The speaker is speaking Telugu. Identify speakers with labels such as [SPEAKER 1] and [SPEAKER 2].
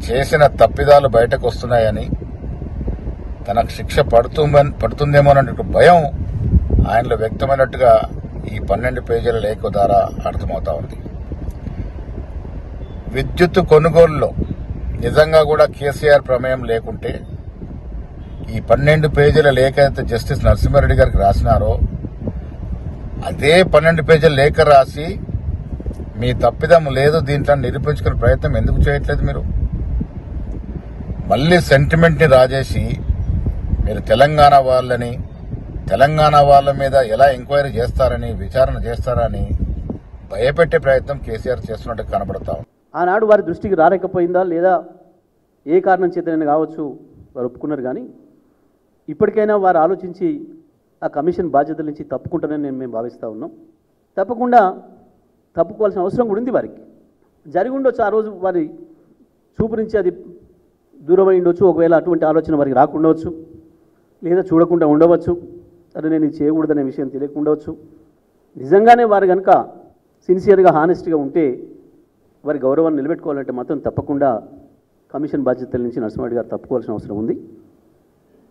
[SPEAKER 1] చేసిన తప్పిదాలు బయటకు వస్తున్నాయని, తనకు శిక్ష పడుతుందేమో అనే భయం ఆయనలో వ్యక్తమైనట్టుగా ఈ 12 పేజీల లేఖ ద్వారా అర్థమవుతా ఉంది. విద్యుత్ కొనుగోలులో నిజంగా కూడా కేసీఆర్ ప్రమేయం లేకుంటే ఈ 12 పేజీల లేఖ అయితే జస్టిస్ నరసింహారెడ్డి గారికి రాసినారో అదే 12 పేజీల లేఖ రాసి మీ తప్పిదం లేదు దీంట్లో నిరూపించుకునే ప్రయత్నం ఎందుకు చేయట్లేదు? మీరు మళ్ళీ సెంటిమెంట్ని రాజేసి మీరు తెలంగాణ వాళ్ళ మీద ఎలా ఎంక్వైరీ చేస్తారని, విచారణ చేస్తారని భయపెట్టే ప్రయత్నం కేసీఆర్ చేస్తున్నట్టు కనబడతా ఉంది.
[SPEAKER 2] ఆనాడు వారి దృష్టికి రాలేకపోయిందా లేదా ఏ కారణం చేతనైనా కావచ్చు వారు ఒప్పుకున్నారు. కానీ ఇప్పటికైనా వారు ఆలోచించి ఆ కమిషన్ బాధ్యతల నుంచి తప్పుకుంటారని మేము భావిస్తూ ఉన్నాం. తప్పకుండా తప్పుకోవాల్సిన అవసరం కూడా ఉంది. వారికి జరిగి ఉండొచ్చు, ఆ రోజు వారి చూపు నుంచి అది దూరమై ఉండొచ్చు. ఒకవేళ అటువంటి ఆలోచన వారికి రాకుండవచ్చు, లేదా చూడకుండా ఉండవచ్చు. సరే నేను ఇది చేయకూడదనే విషయం తెలియకుండవచ్చు. నిజంగానే వారు కనుక సిన్సియర్గా హానెస్ట్గా ఉంటే వారి గౌరవాన్ని నిలబెట్టుకోవాలంటే మాత్రం తప్పకుండా కమిషన్ బాధ్యతల నుంచి నరసింహారెడ్డి గారు తప్పుకోవాల్సిన అవసరం ఉంది.